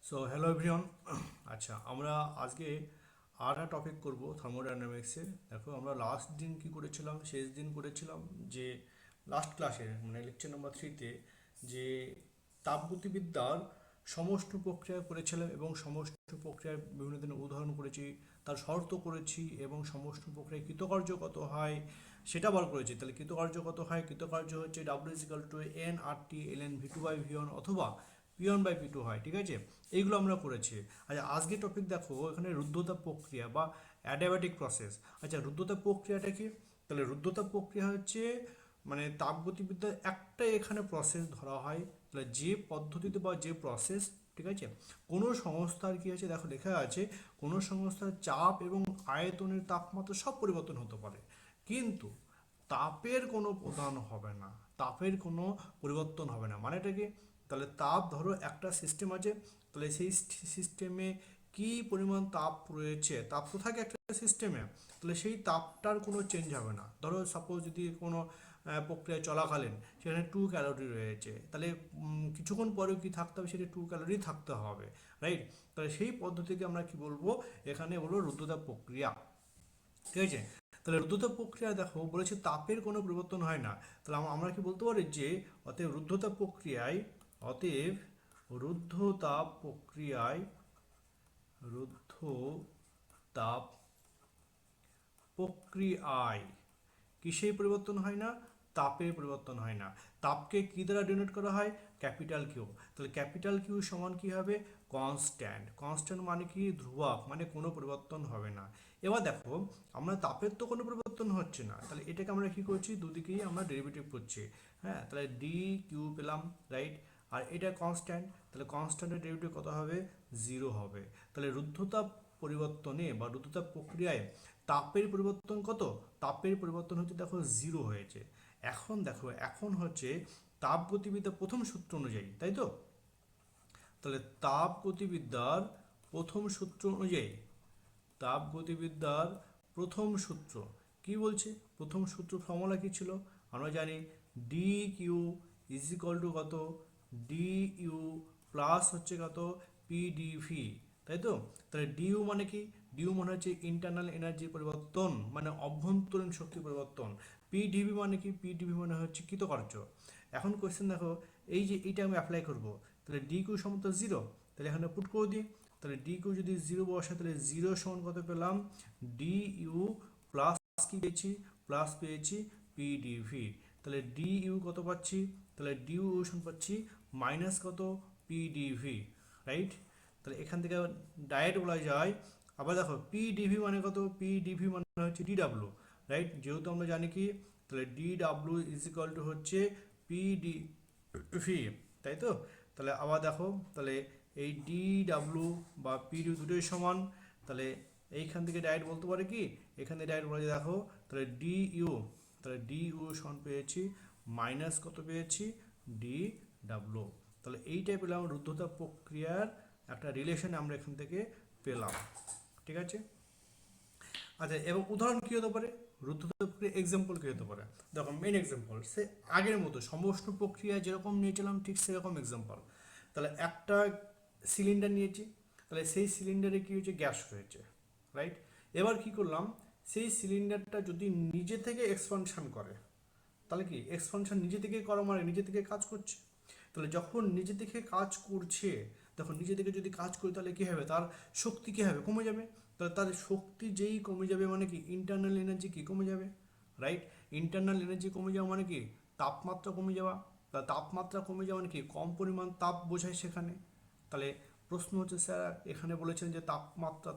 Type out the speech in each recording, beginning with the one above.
So hello everyone. আচ্ছা, আমরা আজকে আর একটা টপিক করব থার্মোডাইনামিক্সের। দেখো, আমরা লাস্ট দিন কি করেছিলাম, শেষ দিন করেছিলাম যে লাস্ট ক্লাসে মানে লেকচার নাম্বার 3-তে যে তাপগতিবিদ্যার সমষ্টি প্রক্রিয়া করেছিলাম এবং সমষ্টি প্রক্রিয়ার বিভিন্ন ধরনের উদাহরণ করেছি, তার শর্ত করেছি এবং সমষ্টি প্রক্রিয়ায় কৃতকার্য কত হয় সেটা বার করেছি। তাহলে কৃতকার্য কত হয়, কৃতকার্য হচ্ছে W is equal to N R T L N V two by V one অথবা P one by P two হয়, ঠিক আছে? এইগুলো আমরা করেছি। আচ্ছা, আজকে টপিক দেখো এখানে রুদ্ধতাপ প্রক্রিয়া বা অ্যাডিয়াব্যাটিক প্রসেস। আচ্ছা, রুদ্ধতাপ প্রক্রিয়াটা কি? তাহলে রুদ্ধতাপ প্রক্রিয়া হচ্ছে মানে তাপগতিবিদ্যার একটা এখানে প্রসেস ধরা হয়। তাহলে যে পদ্ধতিতে বা যে প্রসেস, ঠিক আছে, কোনো সংস্থার কি আছে দেখো লেখা আছে, কোনো সংস্থার চাপ এবং আয়তনের তাপমাত্রা সব পরিবর্তন হতে পারে, কিন্তু তাপের কোনো প্রদান হবে না, তাপের কোনো পরিবর্তন হবে না। মানেটা কি? তাহলে তাপ ধরো একটা সিস্টেম আছে, তাহলে সেই সিস্টেমে কি পরিমাণ তাপ রয়েছে, তাপ তো থাকে একটা সিস্টেমে, তাহলে সেই তাপটার কোনো চেঞ্জ হবে না। ধরো সাপোজ যদি কোনো প্রক্রিয়া চলাকালীন সেখানে 2 ক্যালোরি রয়েছে, তাহলে কিছুক্ষণ পরেও কি থাকতে হবে, সেটা 2 ক্যালোরি থাকতে হবে, রাইট? তাহলে সেই পদ্ধতিকে আমরা কি বলবো, এখানে বলবো রুদ্ধতাপ প্রক্রিয়া, ঠিক আছে? তাহলে রুদ্ধতাপ প্রক্রিয়া দেখো বলেছে তাপের কোনো পরিবর্তন হয় না। তাহলে আমরা কি বলতে পারি যে অতএব রুদ্ধতাপ প্রক্রিয়ায়, অতএব রুদ্ধতাপ প্রক্রিয়ায়, রুদ্ধতাপ প্রক্রিয়ায় কিসের পরিবর্তন হয় না? তাপের পরিবর্তন হয় না। তাপকে কি দ্বারা ডিনোট করা হয়? Capital Q. তাহলে ক্যাপিটাল কিউ সমান কি হবে? কনস্ট্যান্ট। কনস্ট্যান্ট মানে কি? ধ্রুবক, মানে কোনো পরিবর্তন হবে না। এবার দেখো, আমরা তাপের তো কোনো পরিবর্তন হচ্ছে না, তাহলে এটাকে আমরা কি করছি, দুদিকেই আমরা ডেরিভেটিভ করছি। হ্যাঁ, তাহলে ডি কিউ পেলাম, রাইট? আর এটা কনস্ট্যান্ট, তাহলে কনস্ট্যান্টের ডেরিভেটিভ কত হবে? 0 হবে। তাহলে রুদ্ধতাপ পরিবর্তনে বা রুদ্ধতাপ প্রক্রিয়ায় তাপের পরিবর্তন কত? তাপের পরিবর্তন হচ্ছে দেখো 0 হয়েছে। এখন দেখো, এখন হচ্ছে তাপ গতিবিদ্যার প্রথম সূত্র অনুযায়ী, তাই তো? তাহলে তাপ গতিবিদ্যার প্রথম সূত্র অনুযায়ী, তাপ গতিবিদ্যার প্রথম সূত্র কি বলছে? প্রথম সূত্র ফর্মুলা কি ছিল? আমরা জানি D Q is equal to কত? ডি ইউ প্লাস হচ্ছে কত? পিডিভি, তাই তো? তাহলে ডিউ মানে কি? ডিউ মানে হচ্ছে ইন্টারনাল এনার্জি পরিবর্তন, মানে অভ্যন্তরীণ শক্তি পরিবর্তন। পিডিভি মানে কি? পিডিভি মানে হচ্ছে কৃতকার্য। এখন কোয়েশ্চেন দেখো, এই যে এইটা আমি অ্যাপ্লাই করব, তাহলে ডি কিউ সমান তো 0, তাহলে এখানে পুট করে দিই। তাহলে ডি কিউ যদি 0 বসে, তাহলে 0 সমান কত পেলাম? ডি ইউ প্লাস কি পেয়েছি? প্লাস পেয়েছি পিডিভি। তাহলে ডি ইউ কত পাচ্ছি? তাহলে ডি ইউ সমান পাচ্ছি মাইনাস কত? PDV, right? তাহলে এখান থেকে ডাইরেক্ট বলা যায়। আবার দেখো পিডিভি মানে কত? পিডিভি মানে হচ্ছে ডিডাব্লিউ, রাইট? যেহেতু আমরা জানি কি, তাহলে ডিডাব্লিউ ইজ ইকুয়াল টু হচ্ছে পিডিভি, তাই তো? তাহলে আবার দেখো, তাহলে এই ডিডাব্লিউ বা পিডিউ দুটোই সমান, তাহলে এইখান থেকে ডাইরেক্ট বলতে পারে কি, এখান থেকে ডাইরেক্ট বলা যায় দেখো, তাহলে ডি ইউ, তাহলে ডি ইউ সমান পেয়েছি মাইনাস কত পেয়েছি? D W. তাহলে এইটাই পেলাম রুদ্ধতাপ প্রক্রিয়ার একটা রিলেশন আমরা এখান থেকে পেলাম, ঠিক আছে? আচ্ছা, এবং উদাহরণ কী হতে পারে? রুদ্ধতাপ প্রক্রিয়া এক্সাম্পল কী হতে পারে? দেখো, মেন এক্সাম্পল সে আগের মতো সমষ্টি প্রক্রিয়া যেরকম নিয়েছিলাম ঠিক সেরকম এক্সাম্পল। তাহলে একটা সিলিন্ডার নিয়েছি, তাহলে সেই সিলিন্ডারে কী হয়েছে? গ্যাস হয়েছে, রাইট? এবার কি করলাম, সেই সিলিন্ডারটা যদি নিজে থেকে এক্সপানশন করে, তাহলে কি এক্সপানশন নিজে থেকে করা মানে নিজে থেকে কাজ করছে। তাহলে যখন নিজে থেকে কাজ করছে, দেখো নিজে থেকে যদি কাজ করে তাহলে কী হবে? তার শক্তি কী হবে? কমে যাবে। তাহলে তার শক্তি যেই কমে যাবে মানে কি ইন্টারনাল এনার্জি কি কমে যাবে, রাইট? ইন্টারনাল এনার্জি কমে যাওয়া মানে কি তাপমাত্রা কমে যাওয়া। তা তাপমাত্রা কমে যাওয়া মানে কি কম পরিমাণ তাপ বোঝায় সেখানে। তাহলে প্রশ্ন হচ্ছে, স্যার এখানে বলেছেন যে তাপমাত্রা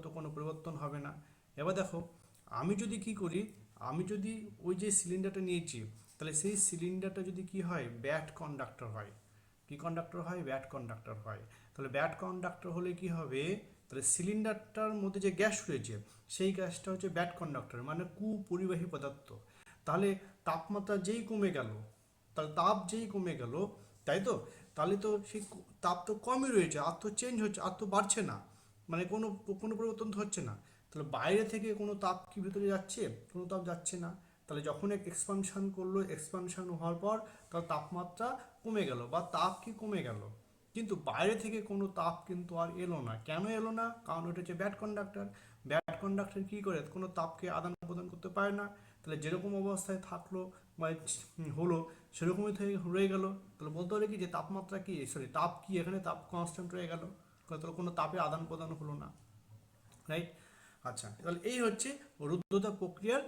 তো কোনো পরিবর্তন হবে না। এবার দেখো, আমি যদি কি করি, আমি যদি ওই যে সিলিন্ডারটা নিয়েছি, তাহলে সেই সিলিন্ডারটা যদি কি হয়? ব্যাড কন্ডাক্টর হয়। কি কন্ডাক্টর হয়? ব্যাড কন্ডাক্টর হয়। তাহলে ব্যাড কন্ডাক্টর হলে কি হবে? তাহলে সিলিন্ডারটার মধ্যে যে গ্যাস রয়েছে, সেই গ্যাসটা হচ্ছে ব্যাড কন্ডাক্টর, মানে কুপরিবাহী পদার্থ। তাহলে তাপমাত্রা যেই কমে গেল, তাহলে তাপ যেই কমে গেল, তাই তো? তাহলে তো সেই তাপ তো কমই রয়েছে, আর তো চেঞ্জ হচ্ছে, আর তো বাড়ছে না, মানে কোনো কোনো পরিবর্তন তো হচ্ছে না। তাহলে বাইরে থেকে কোনো তাপ কি ভিতরে যাচ্ছে? কোনো তাপ যাচ্ছে না। তাহলে যখন এক্সপানশন করলো, এক্সপানশন হওয়ার পর তার তাপমাত্রা কমে গেল বা তাপ কি কমে গেল, কিন্তু বাইরে থেকে কোনো তাপ কিন্তু আর এলো না। কেন এলো না? কারণ ওটা হচ্ছে ব্যাড কন্ডাক্টর। ব্যাড কন্ডাক্টর কী করে? কোনো তাপকে আদান প্রদান করতে পারে না। তাহলে যেরকম অবস্থায় থাকলো বা হলো সেরকমই থেকে রয়ে গেল। তাহলে বলতে পারে কি যে তাপমাত্রা কি, সরি তাপ কি, এখানে তাপ কনস্ট্যান্ট রয়ে গেল, তাহলে কোনো তাপের আদান প্রদান হলো না, রাইট? আচ্ছা, তাহলে এই হচ্ছে রুদ্ধতাপ প্রক্রিয়ার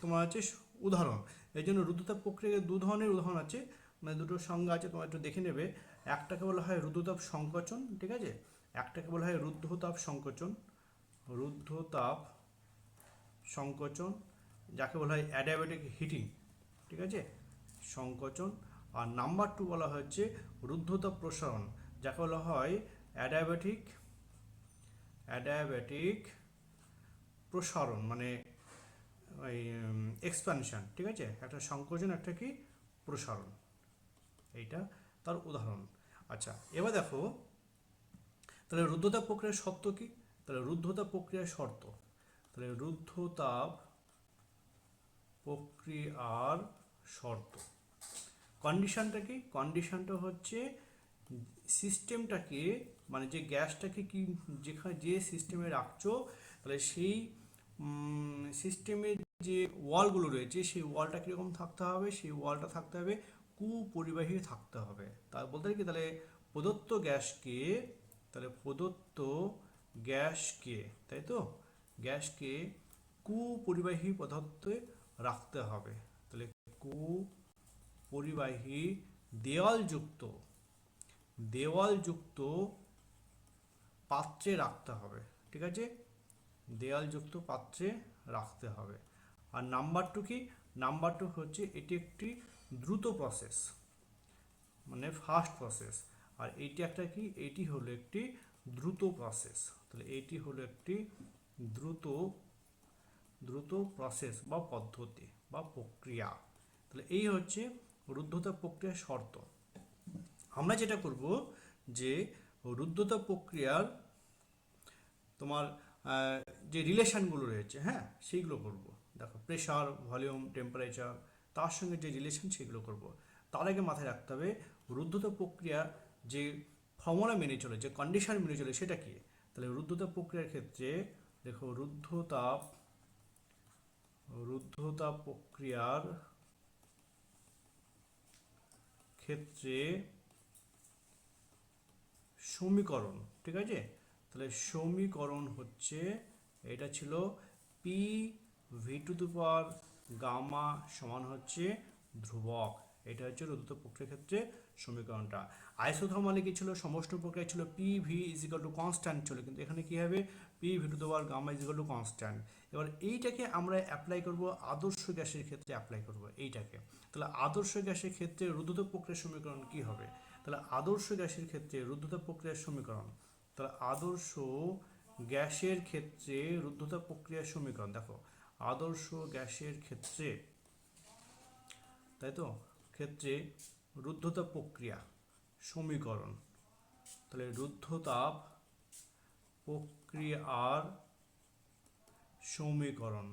তোমার হচ্ছে উদাহরণ। এই জন্য রুদ্ধতাপ প্রক্রিয়ার দু ধরনের উদাহরণ আছে, মানে দুটো সংজ্ঞা আছে, তোমরা একটু দেখে নেবে। একটাকে বলা হয় রুদ্ধতাপ সংকোচন, ঠিক আছে, একটাকে বলা হয় রুদ্ধতাপ সংকোচন, রুদ্ধতাপ সংকোচন, যাকে বলা হয় অ্যাডিয়াবেটিক হিটিং, ঠিক আছে, সংকোচন। আর নাম্বার 2 বলা হচ্ছে রুদ্ধতাপ প্রসারণ, যাকে বলা হয় অ্যাডিয়াবেটিক অ্যাডিয়াবেটিক প্রসারণ, মানে ওই এক্সপ্যানশন, ঠিক আছে, একটা সংকোচন একটা কি প্রসারণ, এইটা তার উদাহরণ। আচ্ছা, এবার দেখো তাহলে রুদ্ধতাপ প্রক্রিয়ার শর্ত কি? তাহলে রুদ্ধতাপ প্রক্রিয়ার শর্ত, তাহলে রুদ্ধতাপ প্রক্রিয়ার শর্ত, কন্ডিশনটা কি? কন্ডিশনটা হচ্ছে সিস্টেমটাকে, মানে যে গ্যাসটাকে কি যেখানে যে সিস্টেমে রাখছো, তাহলে সেই সিস্টেমের যে ওয়ালগুলো রয়েছে সেই ওয়ালটা কীরকম থাকতে হবে? সেই ওয়ালটা থাকতে হবে কুপরিবাহী থাকতে হবে। তার বলতে কি, তাহলে প্রদত্ত গ্যাসকে, তাহলে প্রদত্ত গ্যাসকে, তাই তো, গ্যাসকে কুপরিবাহী পদার্থে রাখতে হবে। তাহলে কুপরিবাহী দেওয়ালযুক্ত দেওয়ালযুক্ত পাত্রে রাখতে হবে, ঠিক আছে, দেওয়ালযুক্ত পাত্রে রাখতে হবে। আর নাম্বার 2 কি? নাম্বার 2 হচ্ছে এটি একটি দ্রুত প্রসেস, মানে ফাস্ট প্রসেস। আর এইটি একটা কি? এটি হলো একটি দ্রুত প্রসেস। তাহলে এইটি হলো একটি দ্রুত দ্রুত প্রসেস বা পদ্ধতি বা প্রক্রিয়া। তাহলে এই হচ্ছে রুদ্ধতাপ প্রক্রিয়ার শর্ত। আমরা যেটা করব যে রুদ্ধতাপ প্রক্রিয়ার তোমার যে রিলেশনগুলো রয়েছে, হ্যাঁ, সেইগুলো করব। দেখো, প্রেশার, ভলিউম, টেম্পারেচার, তার সঙ্গে যে রিলেশন সেগুলো করব। তার আগে মাথায় রাখতে হবে রুদ্ধতাপ প্রক্রিয়া যে ফর্মুলা মেনে চলে, যে কন্ডিশন মেনে চলে, সেটা কি? তাহলে রুদ্ধতাপ প্রক্রিয়ার ক্ষেত্রে দেখো, রুদ্ধতাপ প্রক্রিয়ার ক্ষেত্রে সমীকরণ, ঠিক আছে, তাহলে সমীকরণ হচ্ছে, এটা ছিল P V to the power gamma সমান হচ্ছে ধ্রুবক। এটা হচ্ছে রুদ্ধতাপ প্রক্রিয়ার ক্ষেত্রে সমীকরণটা। আইসোথার্মালে কি ছিল? সমষ্টি প্রক্রিয়া ছিল P V is equal to constant ছিল, কিন্তু এখানে কি হবে? P V to the power gamma is equal to constant. এবার এইটাকে আমরা অ্যাপ্লাই করব আদর্শ গ্যাসের ক্ষেত্রে, অ্যাপ্লাই করব এইটাকে। তাহলে আদর্শ গ্যাসের ক্ষেত্রে রুদ্ধতাপ প্রক্রিয়ার সমীকরণ কি হবে? তাহলে আদর্শ গ্যাসের ক্ষেত্রে রুদ্ধতাপ প্রক্রিয়ার সমীকরণ, তাহলে আদর্শ গ্যাসের ক্ষেত্রে রুদ্ধতাপ প্রক্রিয়ার সমীকরণ, দেখো, আদর্শ গ্যাসের ক্ষেত্রে, তাই তো, ক্ষেত্রে রুদ্ধতাপ প্রক্রিয়া সমীকরণ, তাহলে রুদ্ধতাপ প্রক্রিয়ার সমীকরণ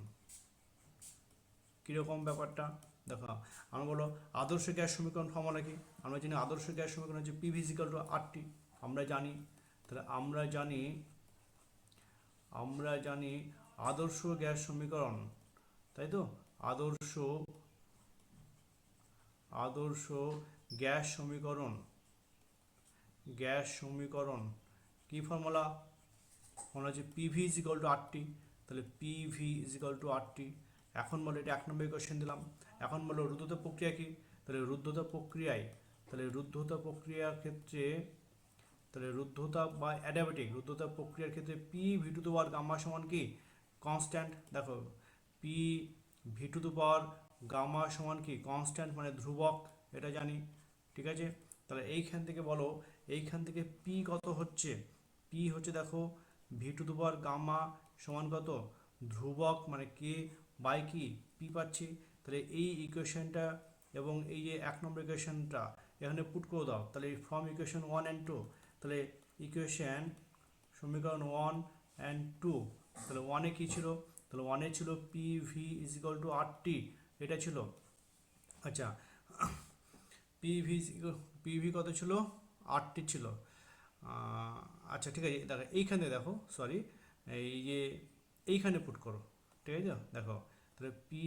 কীরকম ব্যাপারটা দেখো। আমরা বলো আদর্শ গ্যাস সমীকরণ ফর্মুলা কি? আমরা জানি আদর্শ গ্যাস সমীকরণ হচ্ছে P V is equal two RT, আমরা জানি। তাহলে আমরা জানি আদর্শ গ্যাস সমীকরণ, তাই তো, আদর্শ গ্যাস সমীকরণ কি ফর্মুলা? ফর্মুলা হচ্ছে PV is equal two RT। তাহলে PV is equal two RT। এখন বলো, এটা 1 নম্বর কোয়েশ্চেন দিলাম। এখন বলো রুদ্ধতাপ প্রক্রিয়া কি? তাহলে রুদ্ধতাপ প্রক্রিয়ার ক্ষেত্রে, তাহলে রুদ্ধতাপ বা অ্যাডিয়াবেটিক রুদ্ধতাপ প্রক্রিয়ার ক্ষেত্রে P V to the power gamma সমান কি? কনস্ট্যান্ট। দেখো, P V to the power gamma সমান কি? কনস্ট্যান্ট, মানে ধ্রুবক, এটা জানি, ঠিক আছে। তাহলে এইখান থেকে বলো, এইখান থেকে পি কত হচ্ছে? পি হচ্ছে, দেখো, V to the power gamma সমান কত? ধ্রুবক, মানে কে বাই কি পি পাচ্ছি। তাহলে এই ইকুয়েশনটা এবং এই যে 1 নম্বর ইকুয়েশনটা এখানে পুট করে দাও। তাহলে ফ্রম ইকুয়েশন 1 অ্যান্ড 2, তাহলে ইকুয়েশন সমীকরণ 1 অ্যান্ড 2, তাহলে 1-এ কী ছিল? তাহলে 1-এ ছিল P V is equal two RT, এটা ছিল। আচ্ছা, পিভি কত ছিল? 8টি ছিল। আচ্ছা ঠিক আছে, দেখো এইখানে দেখো, সরি, এই যে এইখানে পুট করো, ঠিক আছে, দেখো তাহলে P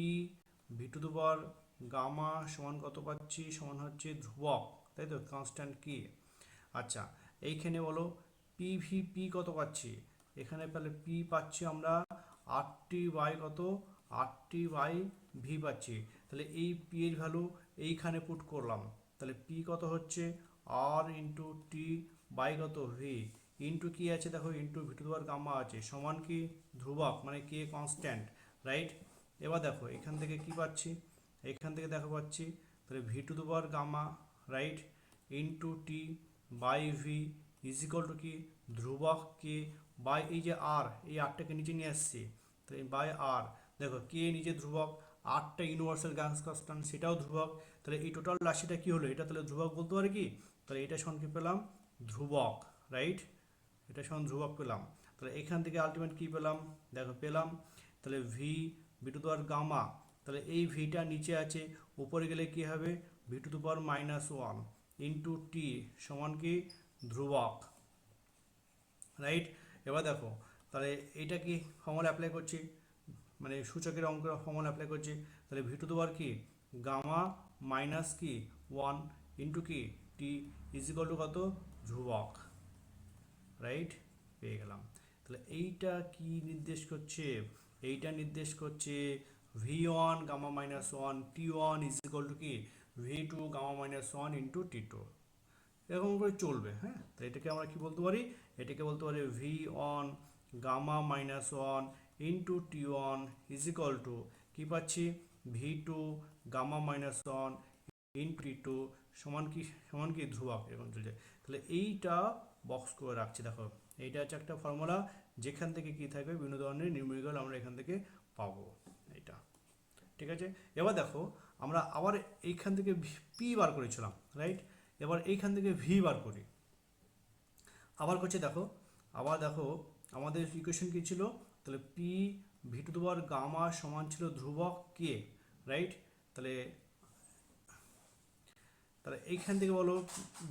V to the power gamma সমান কত পাচ্ছি, সমান হচ্ছে ধ্রুবক, তাই তো, কনস্ট্যান্ট কি। আচ্ছা এইখানে বলো পি ভি পি কত পাচ্ছি, এখানে তাহলে পি পাচ্ছি আমরা 8টি বাই কত, 8টি বাই ভি পাচ্ছি। তাহলে এই পি এর ভ্যালু এইখানে পুট করলাম, তাহলে পি কত হচ্ছে আর ইন্টু টি বাই কত ভি, ইন্টু কি আছে দেখো, into V to the power gamma আছে, সমান কি ধ্রুবক মানে কে কনস্ট্যান্ট, রাইট। এবার দেখো এখান থেকে কি পাচ্ছি, এখান থেকে দেখো পাচ্ছি তাহলে V to the power gamma, right, into T by V is equal to কি ধ্রুবক কে বাই এই যে আর, এই আরটাকে নিচে নিয়ে আসছি, তাহলে বাই আর, দেখো কে নিচে ধ্রুবক, আরটা ইউনিভার্সাল গ্যাস কনস্ট্যান্ট সেটাও ধ্রুবক, তাহলে এই টোটাল রাশিটা কি হলো, এটা তাহলে ধ্রুবক বলতে পারে কি, তাহলে এটা সমান কি পেলাম ধ্রুবক, রাইট, এটা সমান ধ্রুবক পেলাম। তাহলে এখান থেকে আলটিমেট কি পেলাম, দেখো পেলাম তাহলে V V to the power gamma, তাহলে এই ভিটা নিচে আছে, উপরে গেলে কি হবে V to the power -1 into T সমান কি ধ্রুবক, রাইট। এবার দেখো তাহলে এইটা কি ফর্মুলা অ্যাপ্লাই করছি, মানে সূচকের অঙ্কের ফর্মুলা অ্যাপ্লাই করছি, তাহলে ভি টু দি পাওয়ার কি গামা মাইনাস কি 1 ইন্টু কি টি ইজ ইকুয়াল টু কত ধ্রুবক, রাইট, পেয়ে গেলাম। তাহলে এইটা কি নির্দেশ করছে, এইটা নির্দেশ করছে V one gamma minus one T one is equal to কি V two gamma minus one into T two, এরকম করে চলবে। হ্যাঁ, তো এটাকে আমরা কি বলতে পারি, এটাকে বলতে পারি V one gamma minus one into T one is equal to কী পাচ্ছি V two gamma minus one into T two সমান কি ধ্রুবক, এরকম চলছে। তাহলে এইটা বক্স করে রাখছি, দেখো এইটা হচ্ছে একটা ফর্মুলা যেখান থেকে কি থাকবে বিভিন্ন ধরনের নিউমেরিক্যাল আমরা এখান থেকে পাবো, এইটা ঠিক আছে। এবার দেখো আমরা আবার এইখান থেকে পি বার করেছিলাম, রাইট, এবার এইখান থেকে ভি বার করি, আবার করছে দেখো, আবার দেখো আমাদের ইকুয়েশন কি ছিল, তাহলে P V to the power gamma সমান ছিল ধ্রুবক কে, রাইট, তাহলে তাহলে এইখান থেকে বলো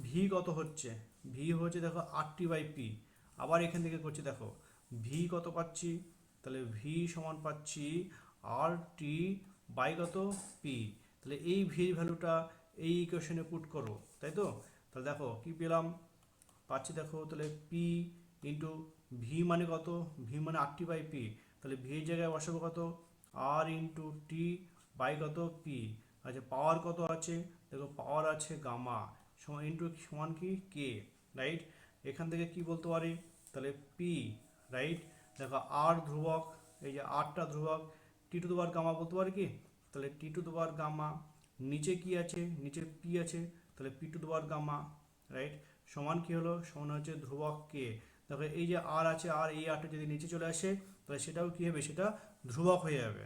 ভি কত হচ্ছে, ভি হচ্ছে দেখো আর.টি বাই পি, আবার এখান থেকে করছি দেখো ভি কত পাচ্ছি, তাহলে ভি সমান পাচ্ছি আর.টি বাই কত পি, তাহলে এই ভির ভ্যালুটা এই ইকুয়েশনে পুট করো, তাই তো। তাহলে দেখো কি পেলাম, পাচ্ছি দেখো তাহলে পি ইন্টু ভি মানে কত, ভি মানে আর.টি বাই পি, তাহলে ভি এর জায়গায় বসাবো কত আর ইন্টু টি বাই কত পি। আচ্ছা পাওয়ার কত আছে, দেখো পাওয়ার আছে গামা সমান ইন্টু সমান কি কে, রাইট। এখান থেকে কি বলতে পারি, তাহলে পি, রাইট, দেখো আর ধ্রুবক, এই যে আরটা ধ্রুবক, টি টু দি পাওয়ার গামা বলতে পারি কি, তাহলে টি টু দি পাওয়ার গামা, নিচে কি আছে, নিচে পি আছে, তাহলে P to the power gamma, right, সমান কি হলো, সমান হচ্ছে ধ্রুবক কে। দেখো এই যে আর আছে, আর এই আরটা যদি নিচে চলে আসে তাহলে সেটাও কি হবে, সেটা ধ্রুবক হয়ে যাবে।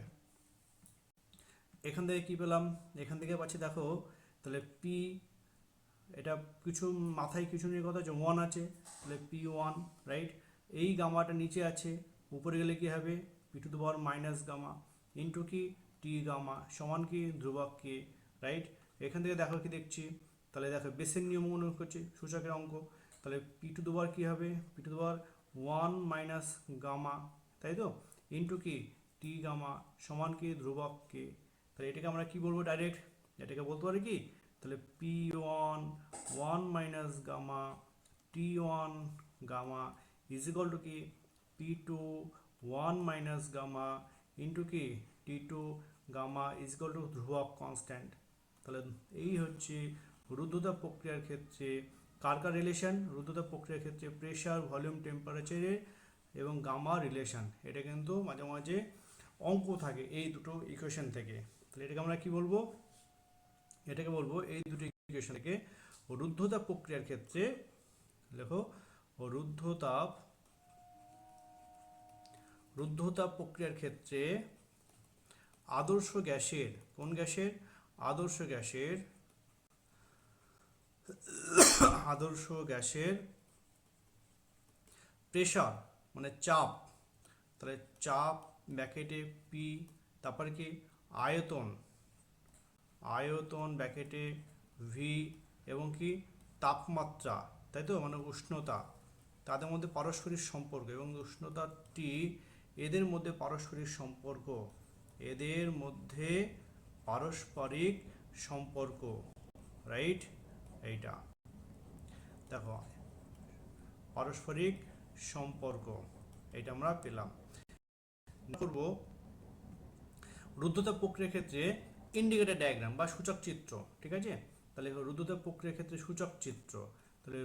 এখান থেকে কি পেলাম, এখান থেকে পাচ্ছি দেখো তাহলে পি, এটা কিছু মাথায় কিছু নিয়ে কথা যে ওয়ান আছে, তাহলে পি ওয়ান, রাইট, এই গামাটা নিচে আছে, উপরে গেলে কি হবে P to the power minus gamma into কি টি গামা সমান কি ধ্রুবক কে, রাইট। এখান থেকে দেখো কি দেখছি, তাহলে দেখো বেসের নিয়ম মনে করছি সূচকের অঙ্ক, তাহলে পি টু দি পাওয়ার কী হবে, P to the power one minus gamma, তাই তো, ইন্টু কি টি গামা সমান কি ধ্রুবক কে। তাহলে এটাকে আমরা কি বলবো ডাইরেক্ট, এটাকে বলতে পারি কি, তাহলে P one one minus gamma T one gamma is equal to কি P two one minus gamma into কি T two gamma is equal to ধ্রুবক কনস্ট্যান্ট। তাহলে এই হচ্ছে রুদ্ধতা প্রক্রিয়ার ক্ষেত্রে কার কার রিলেশন, রুদ্ধতা প্রক্রিয়ার ক্ষেত্রে প্রেশার ভলিউম টেম্পারেচারের এবং গামা রিলেশন, এটা কিন্তু মাঝে মাঝে অঙ্ক থাকে এই দুটো ইকুয়েশন থেকে। তাহলে এটাকে আমরা কি বলবো, এটাকে বলবো এই দুটো ইকুয়েশন থেকে রুদ্ধতা প্রক্রিয়ার ক্ষেত্রে, লেখো রুদ্ধতাপ প্রক্রিয়ার ক্ষেত্রে আদর্শ গ্যাসের, কোন গ্যাসের, আদর্শ গ্যাসের প্রেশার মানে চাপ, তাহলে চাপ ব্যাকেটে পি, তারপরে কি আয়তন ব্যাকেটে ভি, এবং কি তাপমাত্রা তাই তো, মানে উষ্ণতা, তাদের মধ্যে পারস্পরিক সম্পর্ক, এবং উষ্ণতাটি এদের মধ্যে পারস্পরিক সম্পর্ক, এদের মধ্যে পারস্পরিক সম্পর্ক, রাইট? এইটা দেখো পারস্পরিক সম্পর্ক, এটা আমরা পেলাম। করব রুদ্ধতাপ প্রক্রিয়ার ক্ষেত্রে ইন্ডিকেটর ডায়াগ্রাম বা সূচক চিত্র, ঠিক আছে? তাহলে রুদ্ধতাপ প্রক্রিয়ার ক্ষেত্রে সূচক চিত্র, তাহলে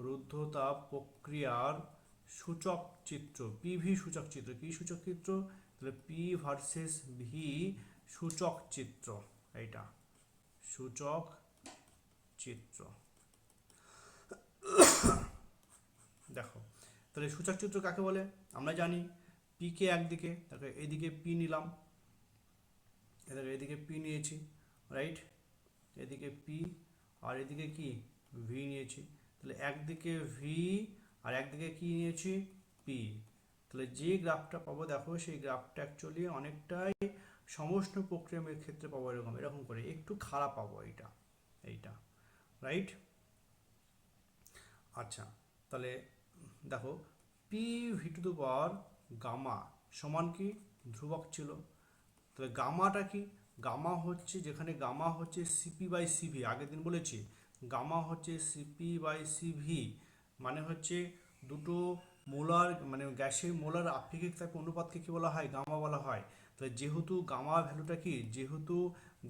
রুদ্ধতাপ প্রক্রিয়ার সূচক চিত্র, পিভি সূচক চিত্র, কি সূচক চিত্র? তাহলে পি ভার্সেস ভি সূচক চিত্র, এইটা সূচক চিত্র। দেখো তাহলে সূচক চিত্র কাকে বলে আমরা জানি, পি কে একদিকে, দেখো এদিকে পি নিলাম, এদিকে পি নিয়েছি, রাইট? এদিকে পি আর এদিকে কি ভি নিয়েছি, তাহলে একদিকে ভি আর একদিকে কি নিয়েছি, পি। তাহলে যে গ্রাফটা পাবো দেখো সেই গ্রাফটা অ্যাকচুয়ালি অনেকটাই সমষ্ণ প্রক্রিয়ার ক্ষেত্রে পাবো, এরকম এরকম করে একটু খারাপ পাবো, এইটা রাইট? আচ্ছা, তাহলে দেখো P V to the power gamma সমান কি ধ্রুবক ছিল, তাহলে গামাটা কি? গামা হচ্ছে, যেখানে গামা হচ্ছে সিপি বাই সিভি, আগের দিন বলেছি গামা হচ্ছে সিপি বাই সিভি, মানে হচ্ছে দুটো মোলার, মানে গ্যাসের মোলার আপেক্ষিক তাপ অনুপাতকে কি বলা হয়, গামা বলা হয়। তাহলে যেহেতু গামা ভ্যালুটা কি, যেহেতু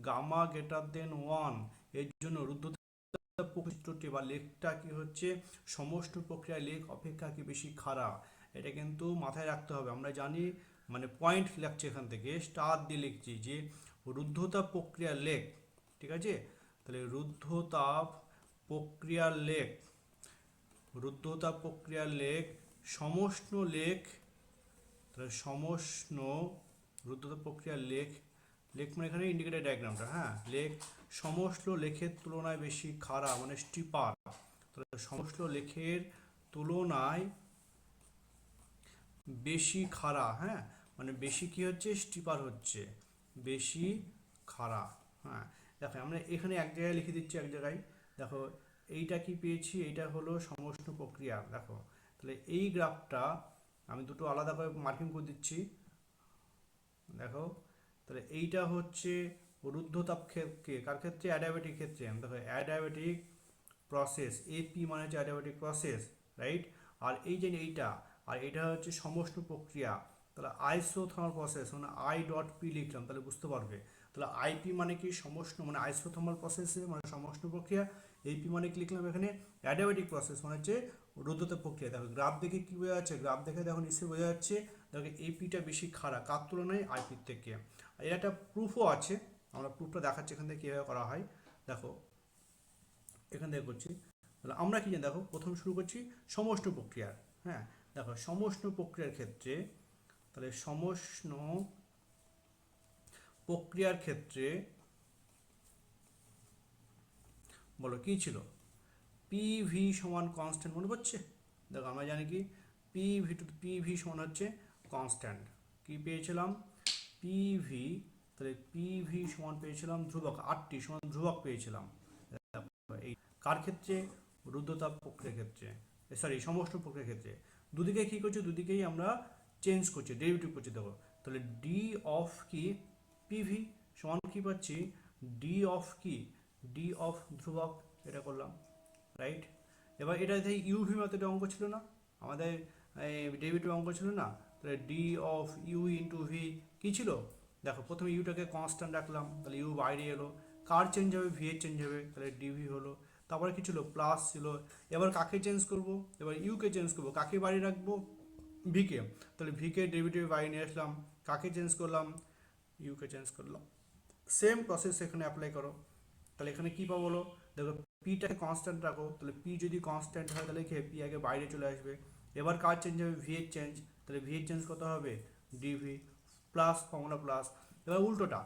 গামা গ্রেটার দেন 1, এর জন্য রুদ্ধতাপ প্রকৃতিটি বা লেখটা কি হচ্ছে সমষ্ণ প্রক্রিয়া লেখ অপেক্ষা কি বেশি খাড়া, এটা কিন্তু মাথায় রাখতে হবে। আমরা জানি, মানে পয়েন্ট লাগছে এখান থেকে স্টার দিয়ে লিখছি যে রুদ্ধতাপ প্রক্রিয়ার লেখ, ঠিক আছে? তাহলে রুদ্ধতাপ প্রক্রিয়ার লেখ সমষ্ণ লেখ, তাহলে সমষ্ণ রুদ্ধতাপ প্রক্রিয়ার লেখ, মানে এখানে ইন্ডিকেটর ডায়াগ্রামটা, হ্যাঁ, লেখ সমষ্ণ লেখের তুলনায় বেশি খাড়া, মানে স্টিপার। তাহলে সমষ্ণ লেখের তুলনায় বেশি খাড়া, হ্যাঁ, মানে বেশি কি হচ্ছে, স্টিপার হচ্ছে, বেশি খাড়া। হ্যাঁ, দেখো আমরা এখানে এক জায়গায় লিখে দিচ্ছি, এক জায়গায় দেখো এইটা কি পেয়েছি, এইটা হলো সমষ্ণ প্রক্রিয়া। দেখো তাহলে এই গ্রাফটা আমি দুটো আলাদা করে মার্কিং করে দিচ্ছি, দেখো তাহলে এইটা হচ্ছে রুদ্ধতাপ ক্ষেত্রে, কার ক্ষেত্রে, অ্যাডিয়াবেটিক ক্ষেত্রে। দেখো অ্যাডিয়াবেটিক প্রসেস, এপি মানে হচ্ছে অ্যাডিয়াবেটিক প্রসেস, রাইট? আর এই যে এইটা, আর এটা হচ্ছে সমষ্ণ প্রক্রিয়া, তাহলে আইসোথার্মাল প্রসেস, মানে আই ডট পি লিখলাম, তাহলে বুঝতে পারবে। তাহলে আইপি মানে কি, সমষ্ণ, মানে আইসোথার্মাল প্রসেসে মানে সমষ্ণ প্রক্রিয়া। এইপি মানে কি লিখলাম এখানে, অ্যাডিয়াবেটিক প্রসেস মানে হচ্ছে রুদ্ধতাপ প্রক্রিয়া। দেখো গ্রাফ দেখে কি বোঝা যাচ্ছে, গ্রাফ দেখে দেখো নিশ্চয়ই বোঝা যাচ্ছে, দেখো এপিটা বেশি খাড়া কার তুলনায়, আইপির থেকে। আর এর একটা প্রুফও আছে, আমরা প্রুফটা দেখাচ্ছি এখান থেকে কীভাবে করা হয়। দেখো এখান থেকে করছি, তাহলে আমরা কি জানি, দেখো প্রথম শুরু করছি সমষ্ণ প্রক্রিয়ার। হ্যাঁ, দেখো সমষ্ণ প্রক্রিয়ার ক্ষেত্রে, তাহলে সমষ্ণ প্রক্রিয়ার ক্ষেত্রে বলো কি ছিল, পিভি সমান কনস্ট্যান্ট, মনে পড়ছে? দেখো আমরা জানি কি পিভি সমান হচ্ছে কনস্ট্যান্ট, কি পেয়েছিলাম, পিভি, তাহলে পিভি সমান পেয়েছিলাম ধ্রুবক, 8টি সমান ধ্রুবক পেয়েছিলাম। এই কার ক্ষেত্রে, রুদ্ধতাপ প্রক্রিয়ার ক্ষেত্রে, সরি সমষ্ণ প্রক্রিয়ার ক্ষেত্রে। দুদিকে কি করছি, দুদিকেই আমরা চেঞ্জ করছি, ডেরিভেটিভ করছি। দেখো তাহলে ডি অফ কি, পিভি সমান কি পাচ্ছি, ডি অফ কি, ডি অফ ধ্রুবক, এটা করলাম, রাইট? এবার এটা থেকে ইউভি মেথডে অঙ্ক ছিল না আমাদের, ডেরিভেটিভ অঙ্ক ছিল না, তাহলে D of U into V কী ছিল, দেখো প্রথমে ইউটাকে কনস্ট্যান্ট রাখলাম, তাহলে ইউ বাইরে এলো, কার চেঞ্জ হবে, ভি এর চেঞ্জ হবে, তাহলে ডিভি হলো। তারপরে কি ছিল, প্লাস ছিল। এবার কাকে চেঞ্জ করব, এবার ইউকে চেঞ্জ করব, কাকে বাইরে রাখবো, ভিকে, তাহলে ভিকে ডেরিভেটিভ বাইরে নিয়ে আসলাম, কাকে চেঞ্জ করলাম, ইউকে চেঞ্জ করলাম। সেম প্রসেস এখানে অ্যাপ্লাই করো, তাহলে এখানে কি পাবো বলো, দেখো পিটাকে কনস্ট্যান্ট রাখো, তাহলে পি যদি কনস্ট্যান্ট হয় তাহলে কি পি আগে বাইরে চলে আসবে। এবার কার চেঞ্জ হবে, ভি এর চেঞ্জ, তাহলে ভি এর চেঞ্জ কত হবে, ডিভি, প্লাস ফর্মুলা প্লাস। এবার উল্টোটা,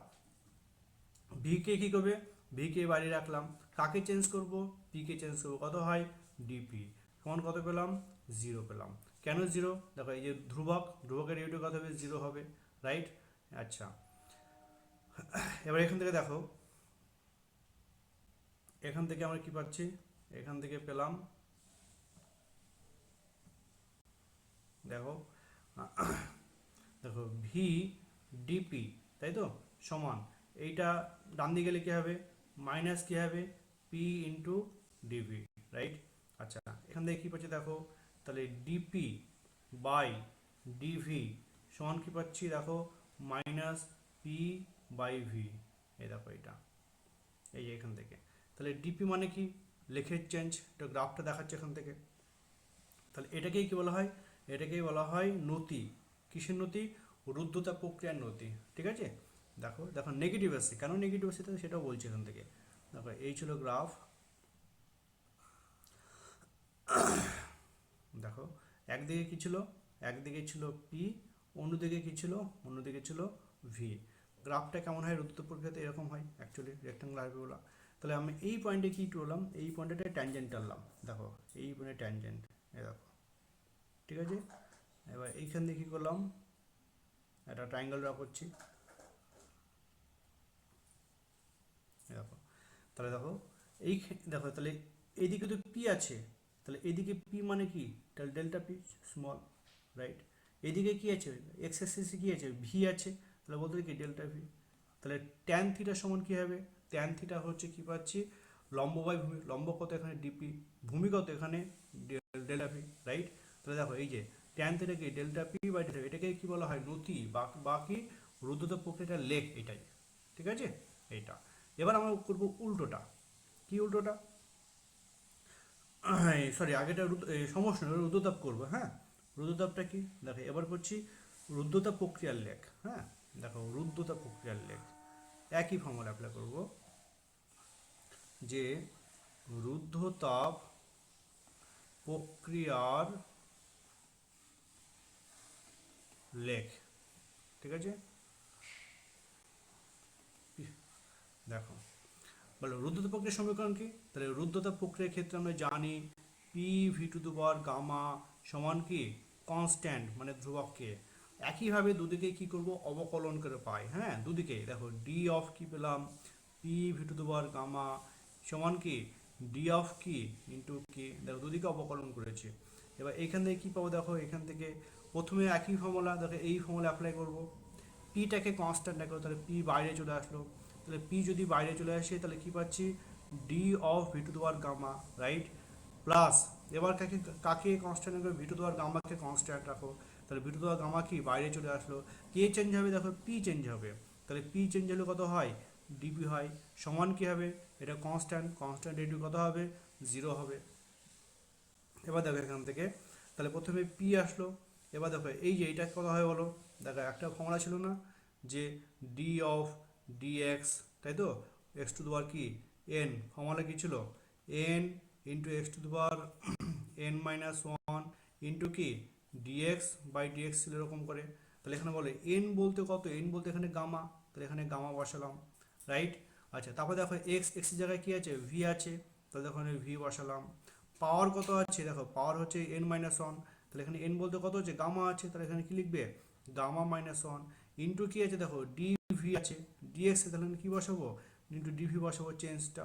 ভিকে কী করবে, ভিকে বাইরে রাখলাম, কাকে চেঞ্জ করব, পিকে চেঞ্জ করবো, কত হয়, ডিপি সমান কত পেলাম, 0 পেলাম। কেন 0, দেখো এই যে ধ্রুবকের রেডিও কত হবে, 0 হবে, রাইট? আচ্ছা, এবার এখান থেকে দেখো এখান থেকে আমরা কি পাচ্ছি, এখান থেকে পেলাম দেখো দেখো ভি ডিপি, তাই তো, সমান এইটা ডান দিকে গেলে কী হবে, মাইনাস কী হবে পি ইন্টু ডিভি, রাইট। আচ্ছা এখান থেকে কী পাচ্ছি দেখো, তাহলে ডিপি বাই ডিভি সমান কী পাচ্ছি দেখো, মাইনাস পি বাই ভি। এই দেখো এটা, এই যে এখান থেকে, তাহলে ডিপি মানে কি, লেখের চেঞ্জ, এটা গ্রাফটা দেখাচ্ছে এখান থেকে। তাহলে এটাকেই কি বলা হয়, এটাকেই বলা হয় নতি। কিসের নতি, রুদ্ধতা প্রক্রিয়ার নতি, ঠিক আছে। দেখো দেখো নেগেটিভ আসছে, কেন নেগেটিভ আসছে সেটাও বলছি এখান থেকে। দেখো এই ছিল গ্রাফ, দেখো একদিকে কি ছিল, একদিকে ছিল পি, অন্যদিকে কি ছিল, অন্যদিকে ছিল ভি। গ্রাফটা কেমন হয় রুদ্ধতা প্রক্রিয়াতে, এরকম হয় অ্যাকচুয়ালি রেক্টাঙ্গুলার হাইপারবোলা। তাহলে আমি এই পয়েন্টে কি করলাম, এই পয়েন্টে ট্যানজেন্ট টানলাম, দেখো এই পয়েন্টে ট্যানজেন্ট, এই দেখো, ঠিক আছে। এবার এইখান দিয়ে কী করলাম, একটা ট্রায়াঙ্গেল ড্র করছি, দেখো। তাহলে দেখো এই দেখো, তাহলে এইদিকে তো পি আছে, তাহলে এইদিকে পি মানে কি, তাহলে ডেল্টা পি স্মল, রাইট। এইদিকে কি আছে, এক্স অ্যাক্সিসে কি আছে, ভি আছে, তাহলে বলতে কি ডেল্টা ভি। তাহলে ট্যান থিটা সমান কি হবে, ট্যান থিটা হচ্ছে কি পাচ্ছি, লম্ব বাই ভূমি, লম্ব কত এখানে ডিপি, ভূমি কত এখানে ডেল্টা পি, রাইট। তাহলে দেখো এই যে ট্যান থিটা কি ডেল্টা পি বাই ডেল্টা, এটাকে কি বলা হয় নতি, বাকি রুদ্ধতা প্রক্রিয়াটা লেখ, এটাই, ঠিক আছে এইটা। এবার আমরা করবো উল্টোটা, কি উল্টোটা, সরি আগেটা সমস্যা নয়, রুদ্ধতাপ করবো, হ্যাঁ। রুদ্ধতাপটা কি দেখো, এবার করছি রুদ্ধতা প্রক্রিয়ার লেখ, হ্যাঁ। দেখো রুদ্ধতা প্রক্রিয়ার লেখ, একই ফর্মুলা অ্যাপ্লাই করব, যে রুদ্ধতাপ প্রক্রিয়ার লেখ, ঠিক আছে। দেখো বলো রুদ্ধতা প্রক্রিয়ার সমীকরণ কি, তাহলে রুদ্ধতা প্রক্রিয়ার ক্ষেত্রে আমরা জানি P V to the power gamma সমান কি কনস্ট্যান্ট মানে ধ্রুবককে, একইভাবে দুদিকে কি করব অবকলন করে পাই, হ্যাঁ দুদিকে দেখো ডি অফ কি পেলাম, P V to the power gamma সমান কি ডি অফ কি ইন্টু কি, দেখো দুদিকে অবকলন করেছি। এবার এইখান থেকে কী পাবো দেখো, এখান থেকে প্রথমে একই ফর্মুলা, দেখো এই ফর্মুলা অ্যাপ্লাই করব, পিটাকে কনস্ট্যান্ট রাখবো, তাহলে পি বাইরে চলে আসলো, তাহলে পি যদি বাইরে চলে আসে তাহলে কি পাচ্ছি D of V to the power gamma, right. Plus এবার কাকে কাকে কনস্ট্যান্ট রাখবে, ভি টু দি পাওয়ার গামাকে কনস্ট্যান্ট রাখো, তাহলে V to the power gamma কি বাইরে চলে আসলো, কে চেঞ্জ হবে দেখো, পি চেঞ্জ হবে, তাহলে পি চেঞ্জ হলে কত হয় ডিপি হয়, সমান কি হবে, এটা কনস্ট্যান্ট, কনস্ট্যান্ট রেডিউ কত হবে 0 হবে। এবার দেখো এখান থেকে তাহলে প্রথমে পি আসলো, এবার দেখো এই যে এইটা কত হয় বলো, দেখো একটা ফর্মুলা ছিল না যে ডি অফ ডিএক্স, তাই তো, এক্স টু দি পাওয়ার কি এন, ফর্মুলা কি ছিল N into x two the power N minus one into কি ডিএক্স বাই ডিএক্স ছিল এরকম করে। তাহলে এখানে বলে এন বলতে কত, এন বলতে এখানে গামা, তাহলে এখানে গামা বসালাম, রাইট। আচ্ছা তারপর দেখো এক্স এক্সের জায়গায় কি আছে ভি আছে, তাহলে দেখো এখানে ভি বসালাম। পাওয়ার কত আছে দেখো, পাওয়ার হচ্ছে এন মাইনাস ওয়ান, তাহলে এখানে এন বলতে কত হচ্ছে গামা আছে, তাহলে এখানে কি লিখবে গামা মাইনাস ওয়ান ইন্টু কি আছে দেখো ডিভি আছে, ডিএক্স তাহলে কি বসাবো ইন্টু ডিভি বসাবো চেঞ্জটা,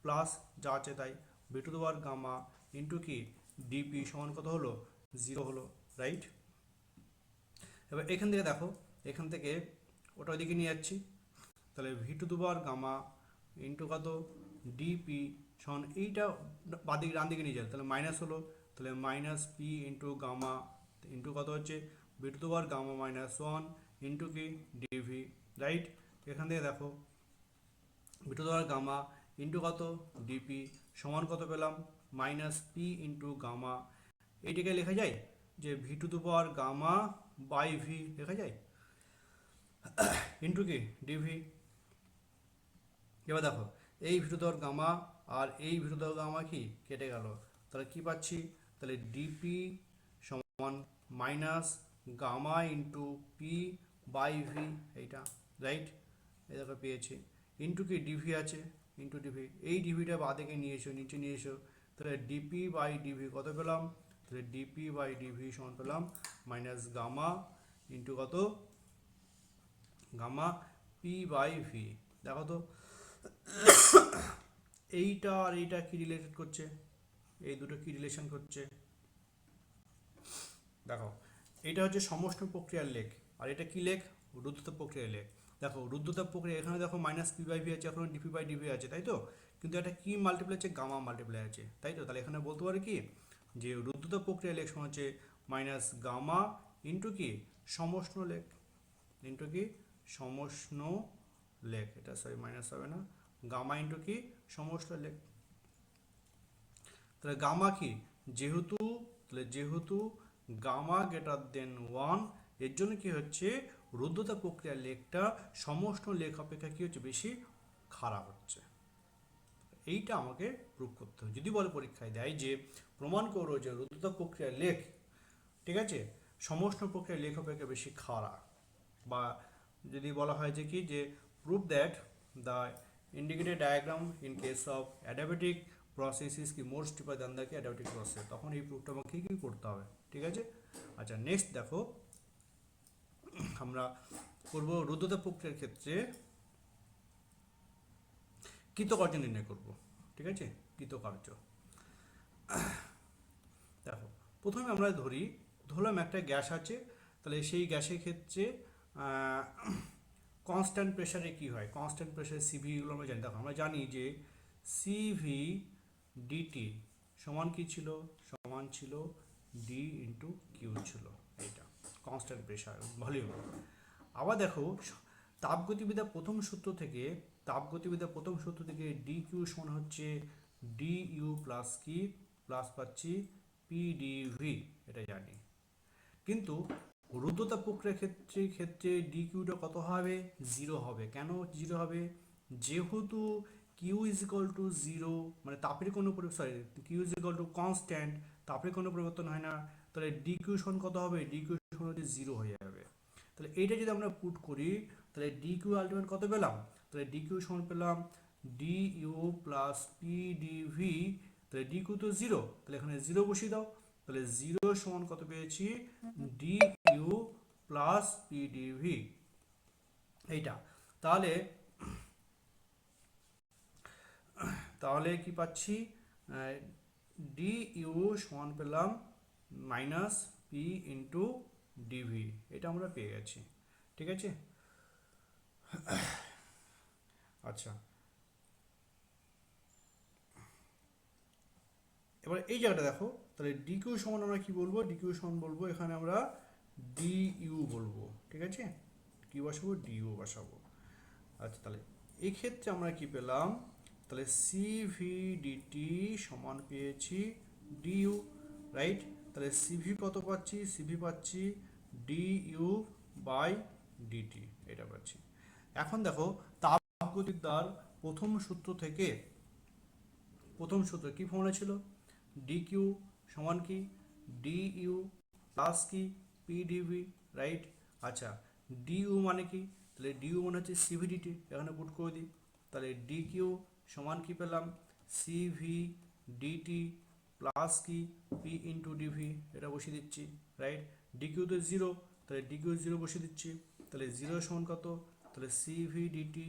প্লাস যা আছে তাই V to the power gamma into কি ডিপি সমান কত হলো 0 হলো, রাইট। এবার এখান থেকে দেখো, এখান থেকে ওটা ওইদিকে নিয়ে যাচ্ছি, তাহলে V to the power gamma into কত ডিপি সমান এইটা বাদিকে ডান দিকে নিয়ে যাবে, তাহলে মাইনাস হলো, তাহলে minus P into gamma into কত হচ্ছে V to the power gamma minus one into কি ডিভি, রাইট। এখান থেকে দেখো V to the power gamma into কত ডিপি সমান কত পেলাম মাইনাস পি ইন্টু গামা, এইটাকে লেখা যায় যে V to the power gamma by V লেখা যায় ইন্টু কি ডিভি। এবার দেখো এই V to the power gamma আর এই V to the power gamma কি কেটে গেল, তাহলে কি পাচ্ছি, তাহলে ডিপি সমান minus gamma into P by V, এইটা রাইট, এই দেখো পেয়েছি ইন্টু কি ডিভি আছে ইন্টু ডিভি, এই ডিভিটা বাদিকে নিয়ে এসো নিচে নিয়ে এসো, তাহলে ডিপি বাই ডিভি কত পেলাম, তাহলে ডিপি বাই ডিভি সমান পেলাম মাইনাস গামা ইন্টু কত গামা পি বাই ভি। দেখো তো এইটা আর এইটা কি রিলেটেড করছে, এই দুটো কি রিলেশন করছে দেখো। এটা হচ্ছে সমষ্ণ প্রক্রিয়ার লেখ, আর এটা কি লেখ, রুদ্ধতাপ প্রক্রিয়ার লেখ। দেখো রুদ্ধতাপ প্রক্রিয়া এখানে দেখো মাইনাস পি বাই ভি আছে, এখন ডিপি বাই ডিভি আছে, তাই তো, কিন্তু এটা কি মাল্টিপ্লাই আছে, গামা মাল্টিপ্লাই আছে, তাই তো। তাহলে এখানে বলতে পারি কি যে রুদ্ধতাপ প্রক্রিয়ার লেখ সমান হচ্ছে মাইনাস গামা ইন্টু কি সমষ্ণ লেখ, ইন্টু কি সমষ্ণ লেখ, এটা সরি মাইনাস হবে না, গামা ইন্টু কি সমষ্ণ লেখ। তাহলে গামা কি, যেহেতু তাহলে যেহেতু গামা গ্রেটার দেন 1, এর জন্য কি হচ্ছে রুদ্ধতা প্রক্রিয়ার লেখটা সমষ্ণ লেখ অপেক্ষা কি হচ্ছে বেশি খারাপ হচ্ছে। এইটা আমাকে প্রুভ করতে হবে। যদি বলে পরীক্ষায় দেয় যে প্রমাণ করো যে রুদ্ধতা প্রক্রিয়ার লেখ, ঠিক আছে, সমষ্ণ প্রক্রিয়ার লেখ অপেক্ষা বেশি খারাপ, বা যদি বলা হয় যে কি যে prove that the indicated diagram in case of adiabatic process is কি মোর স্টিপার দ্যান দ্য কি অ্যাডাবেটিক প্রসেস, তখন এই প্রুফটা আমাকে কি করতে হবে, ঠিক আছে। আচ্ছা নেক্সট দেখো আমরা করব রুদ্ধতা প্রক্রিয়ার ক্ষেত্রে কৃতকার্য নির্ণয় করব, ঠিক আছে। কৃতকার্য দেখো প্রথমে আমরা ধরলাম একটা গ্যাস আছে, তাহলে সেই গ্যাসের ক্ষেত্রে কনস্ট্যান্ট প্রেসারে কি হয়, কনস্ট্যান্ট প্রেসারে সিভি এগুলো আমরা জানি। দেখো আমরা জানি যে সিভি ডিটি সমান কি ছিল, সমান ছিল ডি ইন্টু কিউ ছিল, এইটা কনস্ট্যান্ট প্রেসার ভলিউম। আবার দেখো তাপগতিবিদ্যা প্রথম সূত্র থেকে, তাপগতিবিদ্যা প্রথম সূত্র থেকে ডি কিউ সমান হচ্ছে ডি ইউ প্লাস কি প্লাস পাচ্ছি পিডিভি, এটা জানি। কিন্তু রুদ্ধতা প্রক্রিয়ার ক্ষেত্রে ডি কিউটা কত হবে, জিরো হবে। কেন জিরো হবে, যেহেতু Q is equal to zero, মানে তাপের কোনো Q is equal to constant, তাপের কোনো পরিবর্তন হয় না, তাহলে ডি কিউ সমান কত হবে, ডি কিউ সমান হচ্ছে জিরো হয়ে যাবে। তাহলে এইটা যদি আমরা পুট করি তাহলে ডি কিউ আলটিমেট কত পেলাম, তাহলে ডি কিউ সমান পেলাম D U plus P D V, তাহলে ডি কিউ তো জিরো, তাহলে এখানে জিরো বসিয়ে দাও, তাহলে জিরো সমান কত পেয়েছি, D U plus P D V, এইটা। তাহলে তাহলে কি পাচ্ছি, ডি ইউ সমান পেলাম মাইনাস পি ইন্টু ডিভি, এটা আমরা পেয়ে গেছি, ঠিক আছে। আচ্ছা এবার এই জায়গাটা দেখো, তাহলে ডি কিউ সমান আমরা কি বলবো, ডি কিউ সমান বলবো এখানে আমরা ডি ইউ বলবো, ঠিক আছে, কি বসাবো, ডি ইউ বসাবো। আচ্ছা তাহলে এই ক্ষেত্রে আমরা কি পেলাম, তাহলে সিভি ডিটি সমান পেয়েছি ডিইউ, রাইট। তাহলে সিভি কত পাচ্ছি, সিভি পাচ্ছি ডিইউ বাই ডিটি, এটা পাচ্ছি। এখন দেখো তাপগতিবিদ্যার প্রথম সূত্র থেকে, প্রথম সূত্র কি ফর্মুলা ছিল, ডি কিউ সমান কি ডি ইউ প্লাস কি পি ডিভি, রাইট। আচ্ছা ডি ইউ মানে কি, তাহলে ডি ইউ মানে হচ্ছে সিভিডিটি, এখানে পুট করে দিই, তাহলে ডি কিউ সমান কি পেলাম, সিভি ডিটি প্লাস কি পি ইন্টু ডিভি, এটা বসিয়ে দিচ্ছি, রাইট। ডি কিউ তো জিরো, তাহলে ডি কিউ জিরো বসিয়ে দিচ্ছি, তাহলে জিরো সমান কত, তাহলে সিভি ডিটি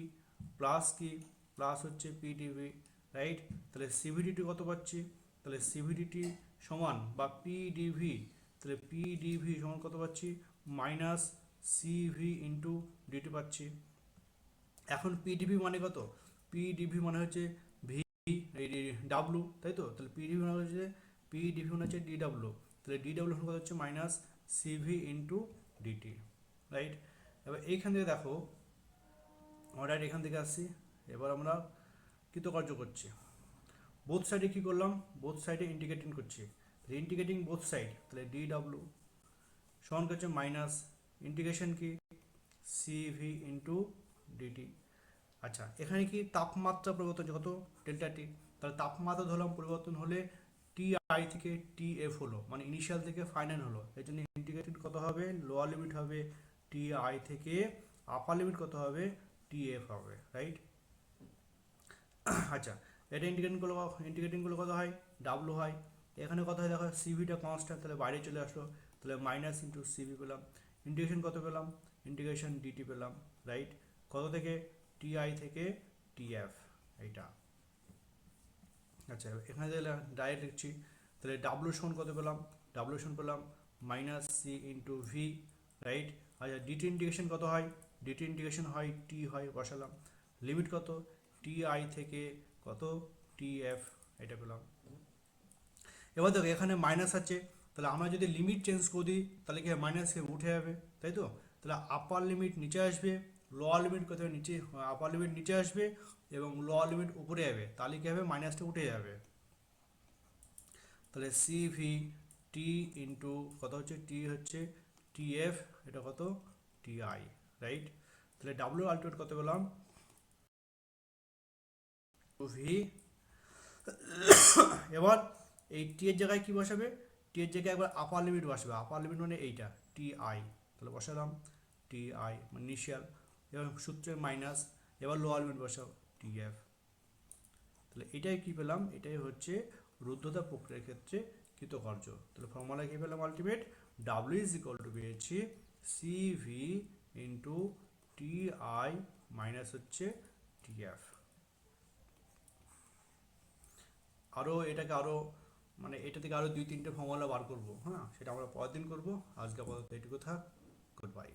প্লাস কি প্লাস হচ্ছে পি ডিভি, রাইট। তাহলে সিভিডিটি কত পাচ্ছি, তাহলে সিভিডিটি সমান বা পিডিভি, তাহলে পিডিভি সমান কত পাচ্ছি, মাইনাস সিভি ইন্টু ডিটি পাচ্ছি। এখন পিডিভি মানে কত, পিডিভি মানে হচ্ছে ভি ডাব্লু, তাই তো। তাহলে পিডিভি মানে হচ্ছে পিডিভি মানে হচ্ছে ডি ডাব্লু, তাহলে ডি ডাব্লু কত হচ্ছে minus C V into D T, right. এবার এইখান থেকে দেখো আমরা এখান থেকে আসছি, এবার আমরা কৃতকার্য করছি, বোথ সাইডে কি করলাম, বোথ সাইডে ইন্টিগ্রেটিং করছি, ইন্টিগ্রেটিং বোথ সাইড, তাহলে ডি ডাব্লু সমান করছে মাইনাস ইন্টিগ্রেশন কি সিভি ইন্টু ডিটি। আচ্ছা এখানে কি তাপমাত্রা পরিবর্তন কত, ডেল্টা টি, তাহলে তাপমাত্রা ধরলাম পরিবর্তন হলে টি আই থেকে টি এফ হলো, মানে ইনিশিয়াল থেকে ফাইনাল হলো, এই জন্য ইন্টিগ্রেটেড কত হবে, লোয়ার লিমিট হবে টি আই থেকে, আপার লিমিট কত হবে টি এফ হবে, রাইট। আচ্ছা এটা ইন্টিগ্রেটিং করলে কত হয়, ডাব্লু হয়, এখানে কত হয় দেখো সিভিটা কনস্ট্যান্ট, তাহলে বাইরে চলে আসলো, তাহলে মাইনাস ইন্টু সিভি পেলাম, ইন্টিগ্রেশন কত পেলাম, ইন্টিগ্রেশন ডিটি পেলাম, রাইট। কত থেকে, টি আই থেকে টি এফ, এইটা আচ্ছা এখানে তাহলে ডাইরেক্ট লিখছি, তাহলে ডাব্লিউ সমান কত পেলাম, ডাব্লিউ সমান পেলাম minus C into V, right. আচ্ছা ডিটি ইন্টিগ্রেশন কত হয়, ডিটি ইন্টিগ্রেশন হয় টি হয়, বসালাম। লিমিট কত, টি আই থেকে কত টি এফ, এটা পেলাম। এবার দেখো এখানে মাইনাস আছে, তাহলে আমরা যদি লিমিট চেঞ্জ করে দিই তাহলে কি মাইনাস উঠে যাবে, তাই তো। তাহলে আপার লিমিট নিচে আসবে, লোয়ার লিমিট কত নিচে, আপার লিমিট নিচে আসবে এবং লোয়ার লিমিট উপরে যাবে, তাহলে কি হবে মাইনাসটা উঠে যাবে। তাহলে সি ভি টি ইন্টু কত হচ্ছে, টি হচ্ছে টি এফ, এটা কত টি আই, রাইট। তাহলে ডাব্লিউ আলটিমেট কত পেলাম, ভি। এবার এই টি এর জায়গায় কি বসাবে, টি এর জায়গায় একবার আপার লিমিট বসাবে, আপার লিমিট মানে এইটা টি আই, তাহলে বসালাম টি আই মানে ইনিশিয়াল, এবং সূত্রের মাইনাস, এবার লোয়ার লিমিট বসাও টি এফ। তাহলে এটাই কি পেলাম, এটাই হচ্ছে রুদ্ধতা প্রক্রিয়ার ক্ষেত্রে কৃতকার্য। তাহলে ফর্মুলা কি পেলাম, ultimate W is equal to পেয়েছি C V into T I minus হচ্ছে টি এফ। আরও এটাকে আরও মানে এটা থেকে আরও 2-3টে ফর্মুলা বার করবো, হ্যাঁ সেটা আমরা পরের দিন করবো। আজকে আপাতত এটুকু থাক, গুড বাই।